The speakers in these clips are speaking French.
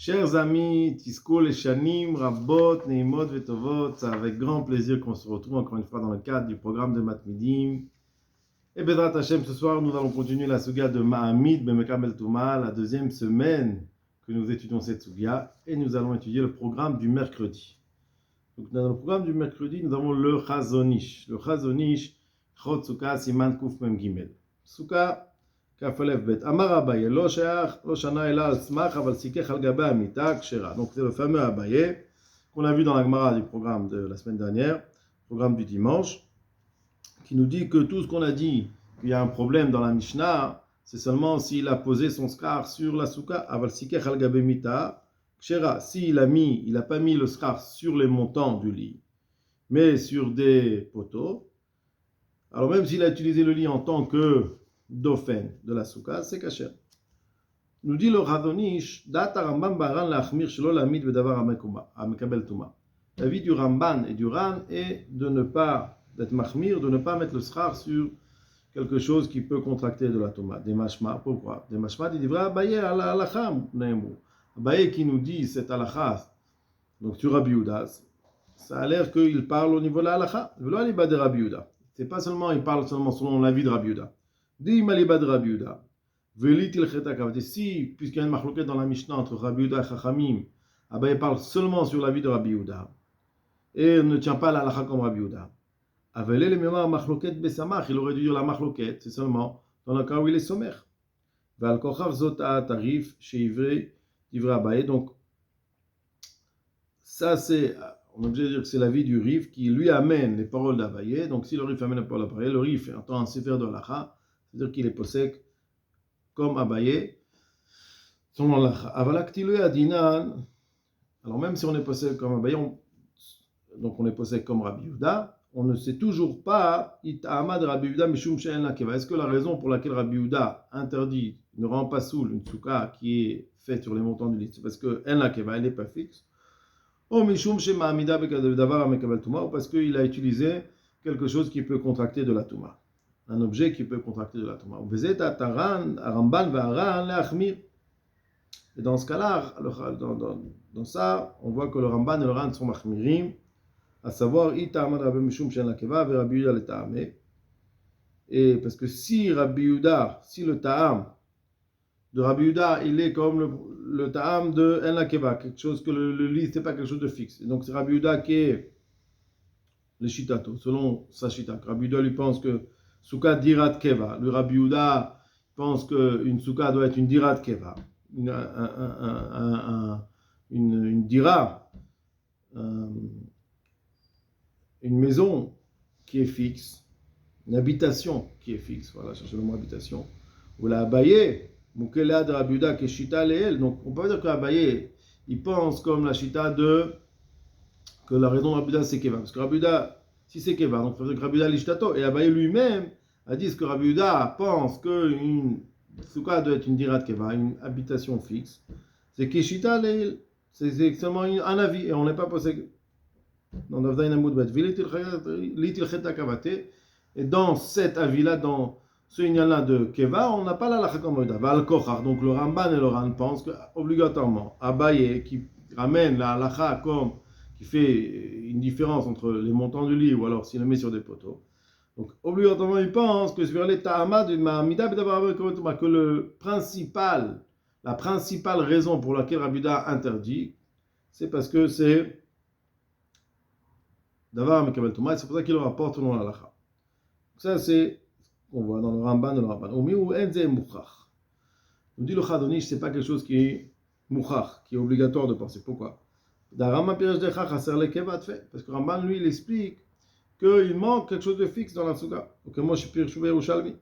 Chers amis, Tiskol et Shanim, Rabot, Neimot, Vetovot, c'est avec grand plaisir qu'on se retrouve encore une fois dans le cadre du programme de Matmidim. Et Bedrat Hashem, ce soir, nous allons continuer la Suga de Ma'amid, Bemekabel Touma, la deuxième semaine que nous étudions cette Suga, et nous allons étudier le programme du mercredi. Donc, dans le programme du mercredi, nous avons le Chazonish. Le Chazonish, Chot Suka, Siman Kuf Mem Gimel. Suka, Kafalev Bet. Amar Abaye, Lo Sheach, Lo Shana Ela Al Smach, Aval Sikech Al Gabe Amita, Kshera. Donc, c'est le fameux Abaye qu'on a vu dans la Gemara du programme de la semaine dernière, programme du dimanche, qui nous dit que tout ce qu'on a dit, qu'il y a un problème dans la Mishnah, c'est seulement s'il a posé son skar sur la souka, aval sikech al gabe mita, kshera. S'il n'a pas mis le skar sur les montants du lit, mais sur des poteaux, alors même s'il a utilisé le lit en tant que dauphin de la souka, c'est kasher. Nous dit le Radonish, data Rambam baran lachmir shelo lamid vedavar amekabel tuma. L'avis du Ramban et du Ran est de ne pas d'être mahmir, de ne pas mettre le schar sur quelque chose qui peut contracter de la toma. Des mashma, pourquoi? Des mashma, il dit Abaye à la halakha, Abaye qui nous dit cette halakha, donc sur Rabbi Yehuda, ça a l'air qu'il parle au niveau de la halakha. V'lo aliba de Rabbi Yehuda. C'est pas seulement, il parle seulement selon l'avis de Rabbi Yehuda. Di maliba de Rabbi Yehuda. Velitil chetakav. Si, puisqu'il y a une machloket dans la Mishnah entre Rabbi Yehuda et Chachamim, Abaye parle seulement sur l'avis de Rabbi Yehuda et ne tient pas la halakha comme Rabbi Yehuda. Avalé le mémoire machloket besamach, il aurait dû dire la machloket, c'est seulement dans le cas où il est sommaire. Val kochav zota tarif chez Ivré, Ivré Abaye. Donc, ça c'est, on est obligé de dire que c'est l'avis du Rif qui lui amène les paroles d'Abaye. Donc, si le Rif amène les paroles d'Abaye, le Rif entend un sefer de halakha, c'est-à-dire qu'il est possèque comme Abaye, selon l'halakha. Avalaktilu adinan, alors même si on est possèque comme Abaye, donc on est possèque comme Rabbi Yehuda, on ne sait toujours pas est-ce que la raison pour laquelle Rabbi Yehuda interdit, ne rend pas soul une souka qui est faite sur les montants du lit, c'est parce que elle n'est pas fixe, ou parce qu'il a utilisé quelque chose qui peut contracter de la touma, un objet qui peut contracter de la touma. Et dans ce cas-là, dans ça, on voit que le Ramban et le Ran sont machmirim, à savoir, et parce que si Rabbi Yehuda, si le ta'am de Rabbi Yehuda, il est comme le ta'am de En Lakeva, quelque chose que le lit, c'est pas quelque chose de fixe. Et donc c'est Rabbi Yehuda qui est le shitato, selon sa shita. Rabbi Yehuda lui pense que souka dirat keva. Le Rabbi Yehuda pense qu'une souka doit être une dirat keva, une dira, une maison qui est fixe, une habitation qui est fixe, voilà, cherchez le mot habitation. Ou la Abaye, Mukela de Rabbi Yehuda, qui est Shita Leel. Donc on peut dire que Abaye, il pense comme la Shita que la raison de Rabbi Yehuda c'est Keva. Parce que Rabbi Yehuda, si c'est Keva, donc il faut dire que Rabbi Yehuda l'Ishtato. Et Abaye lui-même a dit que Rabbi Yehuda pense qu'une souka doit être une dirat Keva, une habitation fixe. C'est Keshita Leel. C'est seulement un avis et on n'est pas posé. Et dans cet avis-là, dans ce ignan-là de Keva, on n'a pas la halakha comme Yehuda. Donc le Ramban et le Ran pensent qu'obligatoirement, Abaye qui ramène la halakha comme qui fait une différence entre les montants du lit ou alors s'il le met sur des poteaux. Donc obligatoirement, il pense que sur les ta'amad que la principale raison pour laquelle Rabbi Yehuda interdit, c'est parce que c'est Davar Mekabel Touma, c'est pour ça qu'il le rapporte selon la halakha. Ça, c'est ce qu'on voit dans le Ramban et le Ramban. Ou enze mouchach. On dit le Chadonish, c'est pas quelque chose qui est mouchach, qui est obligatoire de penser. Pourquoi? Parce que Ramban, lui, il explique qu'il manque quelque chose de fixe dans la souka. Donc, moi, je suis pire chouvé ou chalmi.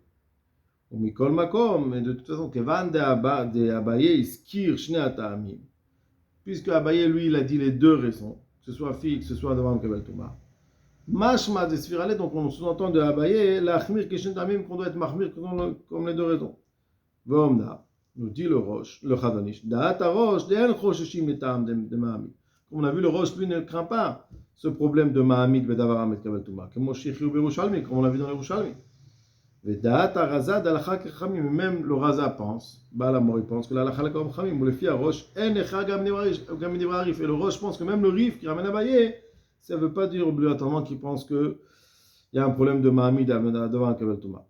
Ou mikol makom, mais de toute façon, kevan de Abaye, iskir shne ata'amim. Puisque Abaye, lui, il a dit les deux raisons, que ce soit fixe, que ce soit devant Mekabel Touma. Mashma de Sfirale, donc on sous-entend de Abaye, l'achmir keshen tamim, qu'on doit être mahmir comme les deux raisons. V'omna, nous dit le Rosh, le Chadanish, da'at ha-Rosh, de'en chosheshim etam de Mahamid. Comme on a vu, le Rosh, lui, ne craint pas ce problème de Mahamid bedavar Mekabel Touma. Comme on a vu dans le Yerushalmi. Vedat Araza d'Alacha Kachamim, même le Raza pense, Balamor il pense que l'Alacha la Kachamim, ou le fi à Roche, En Echa Gam Nivra Rif, et le Roche pense que même le Rif qui ramène Abaye, ça ne veut pas dire obligatoirement qu'il pense qu'il y a un problème de Mahamid devant un Kabel Touma.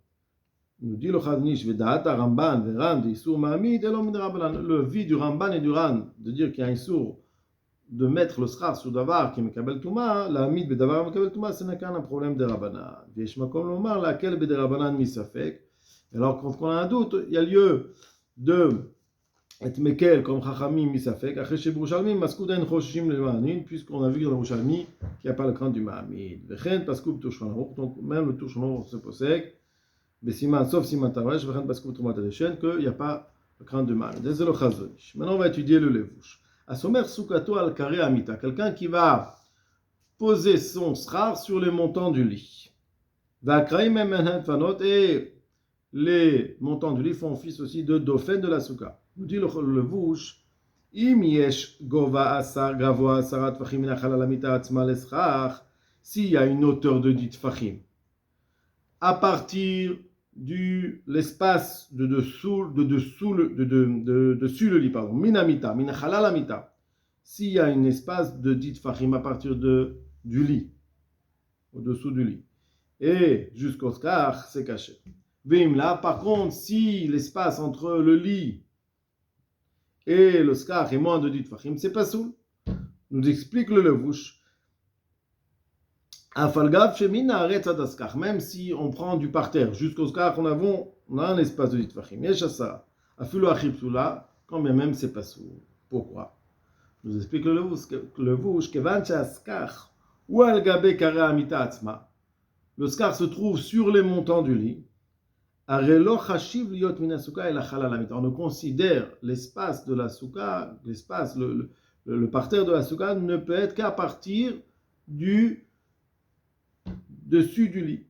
Nous dit le Chaznish, Vedat Ramban, Veran, d'Issour Mahamid, et l'homme de Rabbanan, le vie du Ramban et du Ran, de dire qu'il y a un Issour de mettre le schar sur davar qui est Mekabel Touma, la amid bedavar Mekabel Touma, ce n'est qu'un problème de Rabbanan. Viesh makom lomar, laquelle bede Rabbanan misafek. Alors quand on a un doute, il y a lieu de être Mekel comme Chachamim misafek. Après chez Yerushalmi, maskouda en choshim le ma'anin, puisqu'on a vu dans Yerushalmi qu'il n'y a pas le crainte du ma'amid. Vechen paskoub touchran roch, donc même le touchran roch se possède. Besiman, sauf siman taresh, vechen paskoub troumat adeshen, qu'il n'y a pas le crainte du ma'amid. C'est le chazonish. Maintenant on va étudier le levouche. Asomer Soukato al Kare Amita, quelqu'un qui va poser son schar sur les montants du lit. Et les montants du lit font office aussi de dauphin de la souka. Nous dit le vouche, Im yesh gova asar gavoa asarat fachim minachal alamita atzma leschar, s'il y a une hauteur de 10 fachim, à partir de l'espace dessus le lit, pardon, minamita, minachalalamita, s'il y a un espace de 10 fachim à partir du lit, au-dessous du lit, et jusqu'au skar, c'est caché. Vim là, par contre, si l'espace entre le lit et le skar est moins de 10 fachim, c'est pas soul. Nous explique le levouche. Même si on prend du parterre jusqu'au skar, on a un espace de 10 fachim. Quand même c'est pas soul. Pourquoi? Nous explique le levouche. Le skar se trouve sur les montants du lit. On ne considère l'espace de la souka, l'espace, le parterre de la souka ne peut être qu'à partir du dessus du lit.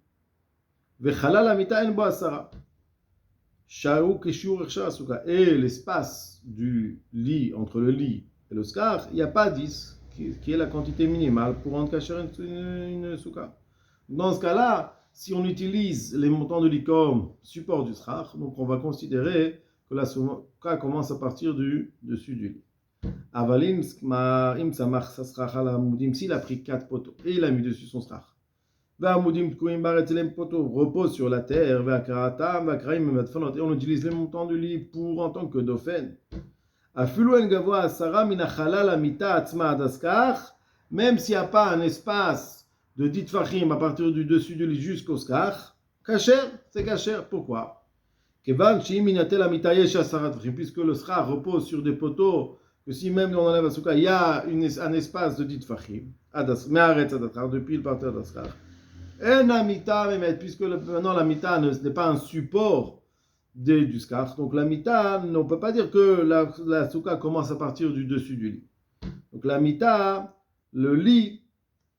Et l'espace du lit, entre le lit et le skar, il n'y a pas 10, qui est la quantité minimale pour rendre kasher une souka. Dans ce cas-là, si on utilise les montants de lit comme support du skar, donc on va considérer que la souka commence à partir du dessus du lit. Avalim, s'il a pris 4 poteaux et il a mis dessus son skar, repose sur la terre, et on utilise les montants du lit pour en tant que dauphin. Même s'il n'y a pas un espace de 10 fachim à partir du dessus du lit jusqu'au skar, kasher, c'est kasher. Pourquoi? Puisque le skar repose sur des poteaux, que si même on enlève la souka, il y a un espace de 10 fachim, depuis le parterre d'Askar. Puisque maintenant la mita n'est pas un support du skar, donc la mita, on ne peut pas dire que la souka commence à partir du dessus du lit. Donc la mita, le lit,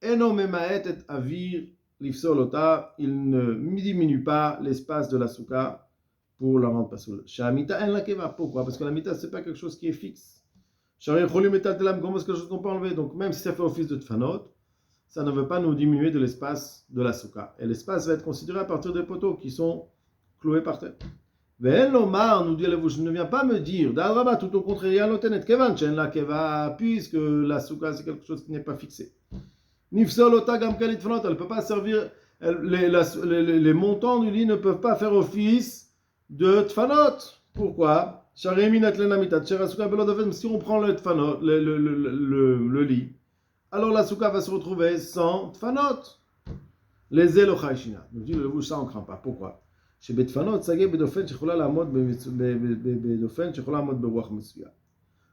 enomemaet et avir lifsolota, il ne diminue pas l'espace de la souka pour la rendre pasoul. Shamita en la keva, pourquoi? Parce que la mita c'est pas quelque chose qui est fixe. Shari cholim et taltelam, comment est-ce que quelque chose qu'on peut enlever? Donc même si ça fait office de tfanot, ça ne veut pas nous diminuer de l'espace de la souka. Et l'espace va être considéré à partir des poteaux qui sont cloués par terre. Ve'en lomar, nous dit je ne viens pas me dire, d'Adraba, tout au contraire, puisque la souka c'est quelque chose qui n'est pas fixé. Nifsol ota gam kalit fnot, elle ne peut pas servir, les montants du lit ne peuvent pas faire office de tfanot. Pourquoi? Si on prend le tfanot, le lit, alors la souka va se retrouver sans tfanot. Les elochaishina. Nous dit le vous ça on craint pas. Pourquoi? Chez betfanot, sagé bedofen shechola lamod bedofen shechola lamod beruach mesuyah.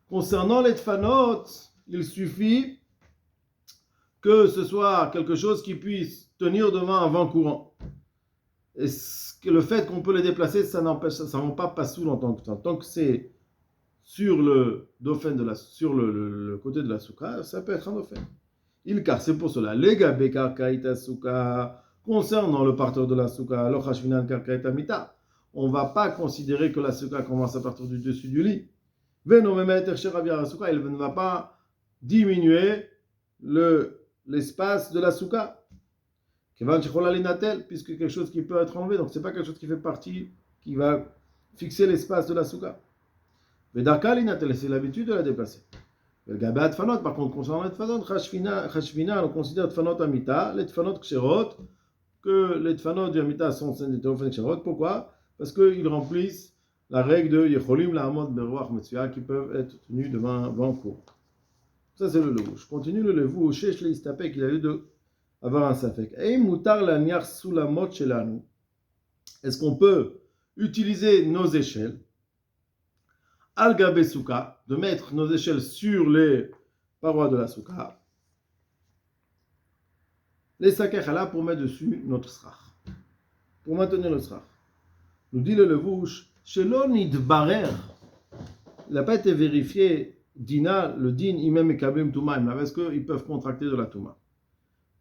Concernant les tfanot, il suffit que ce soit quelque chose qui puisse tenir devant un vent courant. Et le fait qu'on peut les déplacer, ça n'empêche, ça rend pas pasoul en tant que temps. Tant que c'est sur le dauphin sur le côté de la souka, ça peut être un dauphin. Car c'est pour cela. Les gabekar kaita souka, concernant le parterre de la souka, l'ochashvinan karkaita mita, on ne va pas considérer que la souka commence à partir du dessus du lit. Veno memeter sheravia souka, il ne va pas diminuer l'espace de la souka. puisque quelque chose qui peut être enlevé, donc c'est pas quelque chose qui fait partie, qui va fixer l'espace de la souka. Vedarka linatel, c'est l'habitude de la déplacer. Gabat tfanot, par contre, concernant les tfanot, chashvina, on considère tfanot amita, les tfanot ksherot, que les tfanot du amita sont des théophane ksherot. Pourquoi? Parce qu'ils remplissent la règle de yecholim la'amod beruach metzua, qui peuvent être tenus devant un vent court. Ça, c'est le levouche. Je continue le levouche, chez les istapek, il a lieu de avoir un safek. Et mutar laniar sulamot shelanu. Est-ce qu'on peut utiliser nos échelles al gabe souka, de mettre nos échelles sur les parois de la souka, les sakechala pour mettre dessus notre srach, pour maintenir le srach. Nous dit le levouche, shelo nidbarer, il n'a pas été vérifié, dina, le din, imem et kabim touma, est-ce qu'ils peuvent contracter de la touma?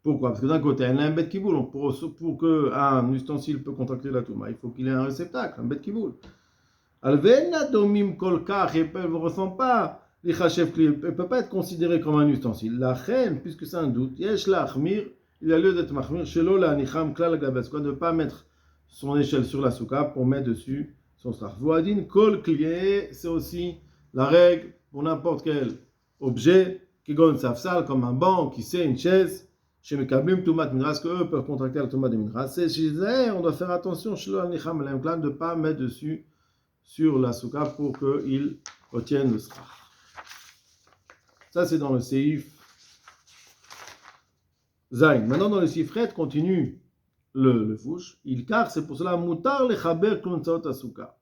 Pourquoi? Parce que d'un côté, elle a un bet kiboul, pour qu'un ustensile peut contracter la touma, il faut qu'il ait un réceptacle, un bet kiboul. Alvena domim kolkach, et ne ressent pas les chachef kli, ne peut pas être considéré comme un ustensile. La reine, puisque c'est un doute, yesh la achmir, il a lieu d'être machmir, shelo la nicham klal gabes, quoi, de ne pas mettre son échelle sur la souka pour mettre dessus son strach. Voadin kol klié, c'est aussi la règle pour n'importe quel objet, qui gonne safsal, comme un banc, qui c'est une chaise, chez Mekablim Toumat Minras, que eux peuvent contracter le Toumat de Minras. C'est chez eux, on doit faire attention, shelo la nicham l'imklan, de ne pas mettre dessus sur la souka pour qu'il retienne le strach. Ça, c'est dans le Seif Zayn. Maintenant, dans le Sifret, continue le fouche. Car c'est pour cela, mutar le chaber klunzaot asuka.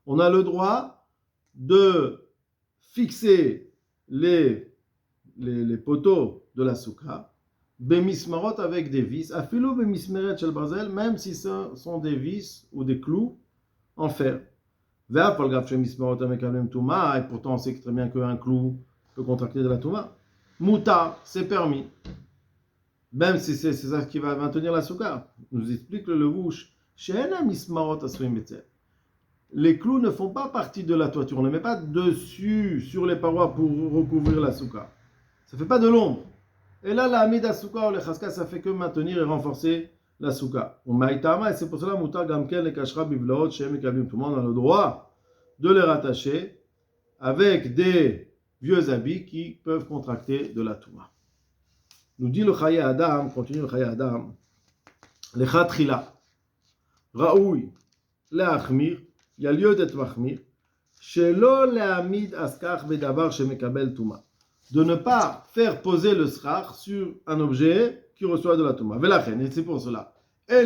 On a le droit de fixer les poteaux de la souka, bemismarot avec des vis, afilo bemismeret shel barzel, même si ce sont des vis ou des clous en fer. Et pourtant on sait très bien qu'un clou peut contracter de la touma. Mouta, c'est permis. Même si c'est ça qui va maintenir la souka. Nous explique le levouche. Les clous ne font pas partie de la toiture. On ne met pas dessus, sur les parois pour recouvrir la souka. Ça ne fait pas de l'ombre. Et là, la amida souka ou le chaska, ça fait que maintenir et renforcer la souka. Et c'est pour cela, Moutar Gamkel et Kashra Biblaot, Shem et Kabim, tout le monde a le droit de les rattacher avec des vieux habits qui peuvent contracter de la touma. Nous dit le Chaye Adam, continue le Chaye Adam, le Chatrila, Raoui, le Achmir, il y a lieu d'être Machmir, Shelo le Amid Askach Bedavar Shemekabel Touma, de ne pas faire poser le srach sur un objet qui reçoit de la touma. Et c'est pour cela. On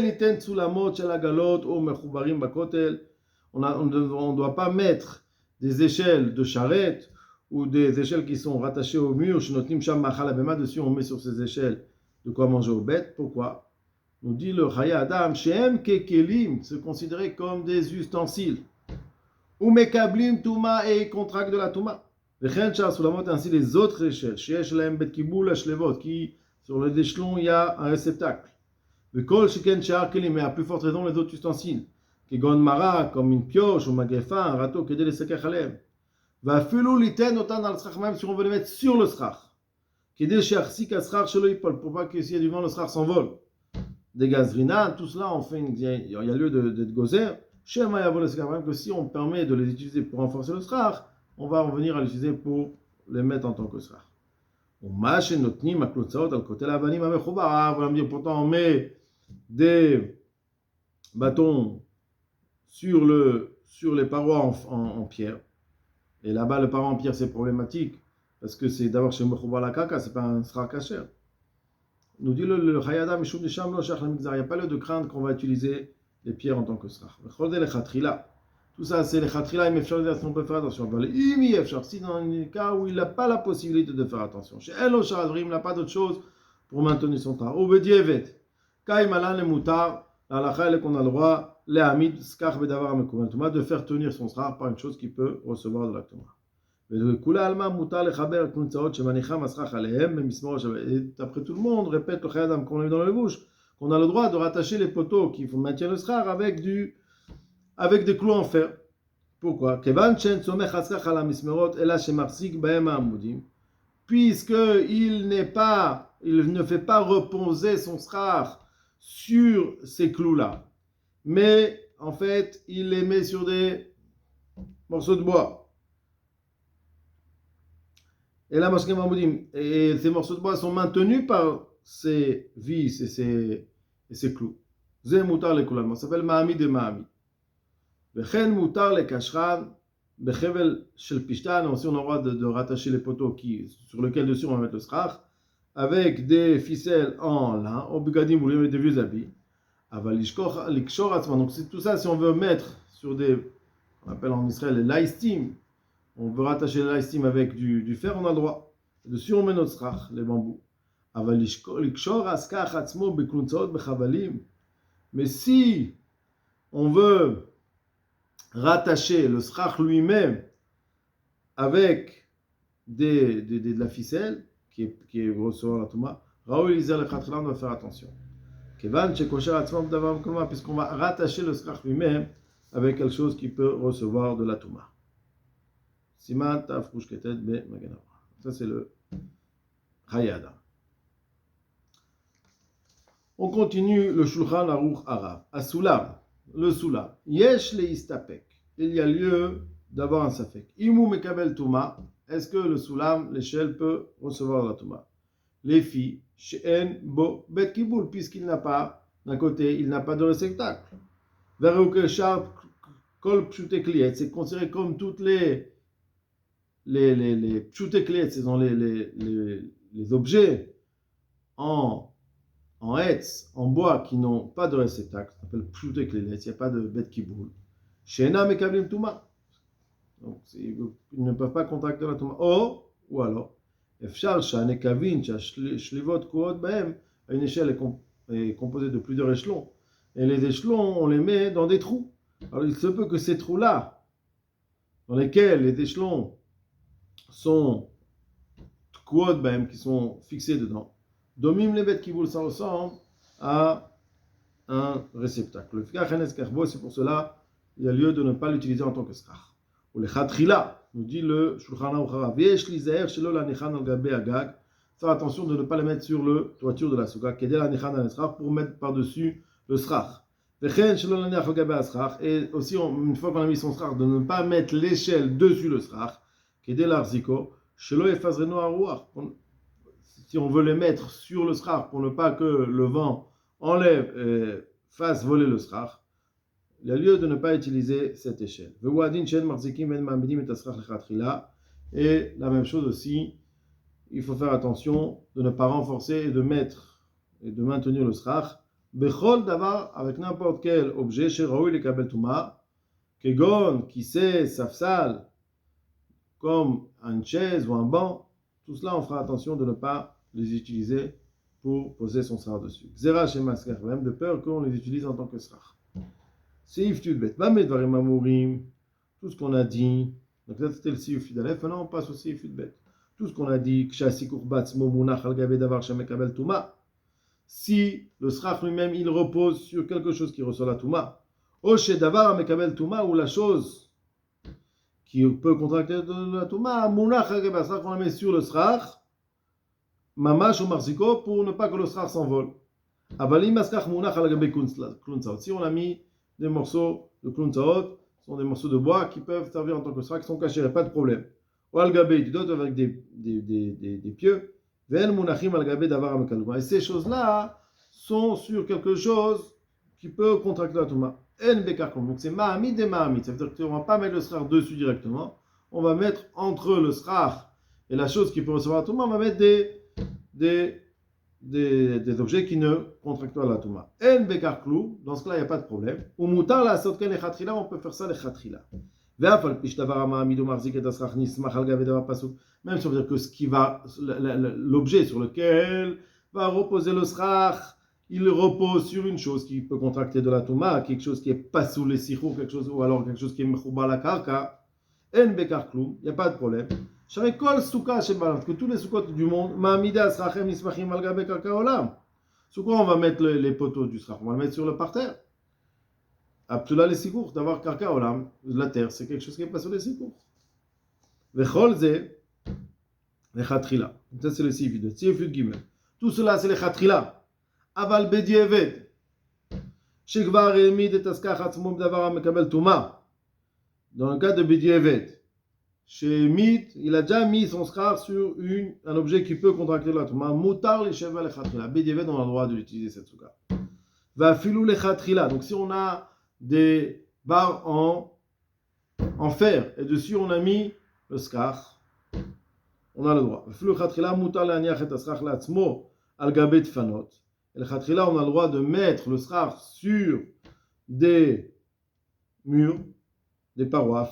ne doit pas mettre des échelles de charrette ou des échelles qui sont rattachées au mur. Dessus, on met sur ces échelles de quoi manger aux bêtes. Pourquoi? Nous dit le Chaye Adam, Shem kekelim, se considérer comme des ustensiles. Ou mekablim touma, et contractent de la touma. Ainsi les autres échelles, qui sur les échelons il y a un réceptacle. Mais à plus forte raison les autres ustensiles, comme une pioche ou magrefa, un râteau, même si on veut les mettre sur le srach, pour pas que s'il y a du vent le srach s'envole. Des gazrina, tout cela il y a lieu d'être gozer. Que si on permet de les utiliser pour renforcer le srach, on va revenir à l'utiliser pour les mettre en tant que srach. Pourtant on met des bâtons sur les parois en pierre. Et là-bas, le paroi en pierre, c'est problématique. Parce que c'est d'abord chez Mechouba la Kaka, c'est pas un srach kasher. Nous dit le Chayada, il n'y a pas lieu de craindre qu'on va utiliser les pierres en tant que srach. Tout ça, c'est les khatrila, on peut faire attention. Si dans un cas où il n'a pas la possibilité de faire attention, chez El il n'a pas d'autre chose pour maintenir son temps. Ou bedievet, kaimalan le mutar, la lacha qu'on a le droit, le hamid, skach bedavar mekouven tuma, de faire tenir son srar par une chose qui peut recevoir de la tuma. Mais de kula alma mutar le chaber kunzaot shemanicha masrach alehem, mismor. Et après tout le monde répète le chayadam qu'on a vu dans la bouche, qu'on a le droit de rattacher les poteaux qui maintiennent le srar avec des clous en fer. Pourquoi? Puisqu'il ne fait pas reposer son srach sur ces clous-là. Mais en fait, il les met sur des morceaux de bois. Et là, et ces morceaux de bois sont maintenus par ces vis et ces clous. C'est moutar le koulam. Ça s'appelle Mahami de Mahami. Vechen moutar le kashran. Bechevel shel pishtan. Aussi, on a le droit de rattacher les poteaux sur lesquels dessus on va mettre le srach. Avec des ficelles en lin. Au bugadim, vous voulez des vieux habits. Aval likshor atzman. Donc, c'est tout ça, si on veut mettre sur des, on appelle en Israël les laistim. On veut rattacher le laistim avec du fer, on a le droit. Dessus, on met notre srach, les bambous. Aval likshor askach atzmo bekluntzot bechavalim. Mais si on veut rattacher le srach lui-même avec de la ficelle qui est recevoir la touma, Raoul Izer le Khatran doit faire attention. Puisqu'on va rattacher le srach lui-même avec quelque chose qui peut recevoir de la touma. Siman Taf Rouge Ketet Be Maganavra. Ça c'est le Hayada. On continue le Shulchan Aruch Arav. Asulam, le Sulam. Yesh le Istapek. Il y a lieu d'avoir un safek. Imu Mekabel Touma. Est-ce que le Sulam, l'échelle, peut recevoir la Touma? Les filles, She'en Bo Bet Kiboul, puisqu'il n'a pas, d'un côté, il n'a pas de réceptacle. Veruke Shar Kol Pshute Kliet. C'est considéré comme toutes les Pshute Kliet, ce sont les objets en Hetz, en bois, qui n'ont pas de réceptacle, ça s'appelle Pshute Kliet, il n'y a pas de Bet Kiboul. She'ena Mekablim Touma. Donc, ils ne peuvent pas contracter la Touma. Ou alors, Efshar Sha'anekavin Sh'livot Kuot Bahem, une échelle est composée de plusieurs échelons. Et les échelons, on les met dans des trous. Alors, il se peut que ces trous-là, dans lesquels les échelons sont Kuot Bahem, qui sont fixés dedans, Domim les Bet Kiboul, ça ressemble à un réceptacle. C'est pour cela il y a lieu de ne pas l'utiliser en tant que srach. Ou le chatrila, nous dit le Shulchan Aruch Harav. Yesh li zeher shelo la nechan al gabe agag. Faire attention de ne pas le mettre sur le toiture de la souka. Kedel la nechan al srach, pour mettre par-dessus le srach. Vechen shelo la nechan al gabe srach. Et aussi, une fois qu'on a mis son srach, de ne pas mettre l'échelle dessus le srach. Kedel arziko shelo efazreno aruach. Si on veut les mettre sur le srach pour ne pas que le vent enlève et fasse voler le srach, il y a lieu de ne pas utiliser cette échelle. Et la même chose aussi, il faut faire attention de ne pas renforcer et de mettre et de maintenir le srach. Bechol davar, avec n'importe quel objet, chez Raoui le kabel touma, kegon, kissé, safsal, comme une chaise ou un banc, tout cela on fera attention de ne pas les utiliser pour poser son srach dessus. Xera chez Masker, même de peur qu'on les utilise en tant que srach. Seif Tudbet, Bamedvarim Amourim, tout ce qu'on a dit, donc là c'était le Seif Tudalef, maintenant on passe au Seif Tudbet. Tout ce qu'on a dit, Kshasikur Batzmo Munach al Gabe Davar Shamekabel Touma, si le srach lui-même il repose sur quelque chose qui reçoit la Touma, Oshe Davar Mekabel Touma, ou la chose qui peut contracter de la Touma, Munach al Gabe, ça qu'on la met sur le srach, Mamash ou Marziko, pour ne pas que le srach s'envole. Avalim Maskach Munach al Gabe Klunzaot, si on a mis des morceaux de klunzaot, sont des morceaux de bois qui peuvent servir en tant que srach, qui sont cachés, il n'y a pas de problème. Ou al-gabé, d'autres avec des pieux. Et ces choses-là sont sur quelque chose qui peut contracter la touma. Donc c'est ma'amid et ma'amid. Ça veut dire qu'on ne va pas mettre le srach dessus directement. On va mettre entre le srach et la chose qui peut recevoir la touma, on va mettre des objets qui ne contractent pas la touma. En bekar klou, dans ce cas-là, il n'y a pas de problème. Ou moutar la sotken le chatrila, on peut faire ça le chatrila. Même si on veut dire que l'objet sur lequel va reposer le srach, il repose sur une chose qui peut contracter de la touma, quelque chose qui est pas sous les sikhou, ou alors quelque chose qui est mechouba la karka. En bekar klou, il n'y a pas de problème. Que tous les soukot du monde, sur quoi on va mettre les poteaux du srach? On va le mettre sur le parterre. Absolument les sikours, d'avoir karka olam, la terre, c'est quelque chose qui n'est pas sur les sikours. Vechol ze, les chatrila. Ça c'est le sifid, sifid gimel. Tout cela c'est les chatrila. Aval bedieved. שכבר העמיד את הסכך עצמו בדבר המקבל טומאה. Dans le cas de Bediavet, chez Mit, il a déjà mis son schar sur un objet qui peut contracter la touma. Moutar les cheveux les khatrila. Bediavet, on a le droit d'utiliser cette souka. Va filou les khatrila. Donc si on a des barres en fer et dessus on a mis le schar, on a le droit. Va filou khatrila, moutar l'aniach et asrach l'atzmo al gabet fanot. Et le khatrila, on a le droit de mettre le schar sur des murs, des parois.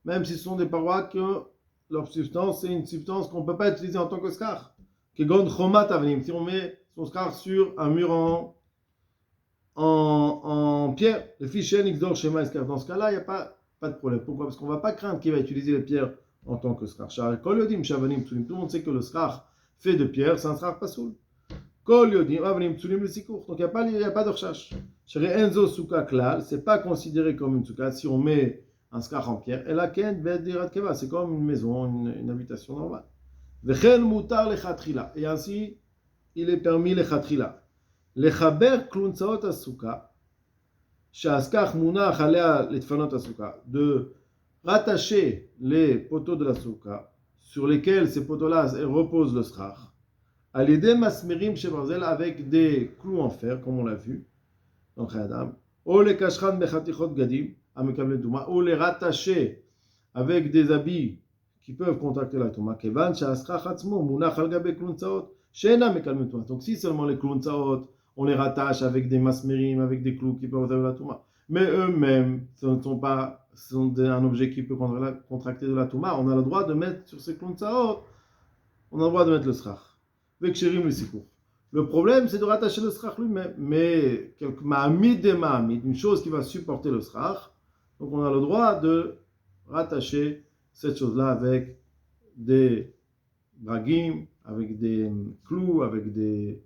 Même si ce sont des parois que leur substance c'est une substance qu'on ne peut pas utiliser en tant que schar. Si on met son schar sur un mur en pierre, le fichier Nixdor Shema Eskar, dans ce cas-là, il n'y a pas de problème. Pourquoi? Parce qu'on ne va pas craindre qu'il va utiliser les pierres en tant que schar. Tout le monde sait que le schar fait de pierre, c'est un schar pas soul. Donc il n'y a pas de recherche. Enzo Souka Klal, ce n'est pas considéré comme une souka si on met un schar en pierre. Et la ken dirat keva, c'est comme une maison, une habitation normale. Et ainsi, il est permis les khatrila. Les chaber klunsaot asuka, shaskach munach alea letfanot asuka, de rattacher les poteaux de la souka sur lesquels ces poteaux-là reposent le schar. À l'idée masmerim chez Barzel avec des clous en fer, comme on l'a vu dans Khayadam, ou les kashran bechatichot gadim, amekable touma, ou les rattacher avec des habits qui peuvent contracter la touma, kevan sha'askach atzmo munach al gabe klunzaot, she'ena mekalme touma. Donc si seulement les klunzaot, on les rattache avec des masmerim, avec des clous qui peuvent avoir la touma, mais eux-mêmes, ce ne sont pas un objet qui peut contracter de la touma, on a le droit de mettre sur ces klunzaot, on a le droit de mettre le schar. Le problème, c'est de rattacher le schar lui-même. Mais une chose qui va supporter le schar, donc on a le droit de rattacher cette chose-là avec des bragim, avec des clous, avec des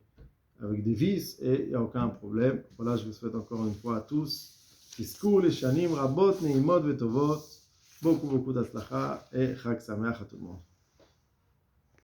vis, et il n'y a aucun problème. Voilà, je vous souhaite encore une fois à tous, Tiskou, les shanim, rabot, neimot, vetovot, beaucoup d'atslacha, et chag sameach à tout le monde.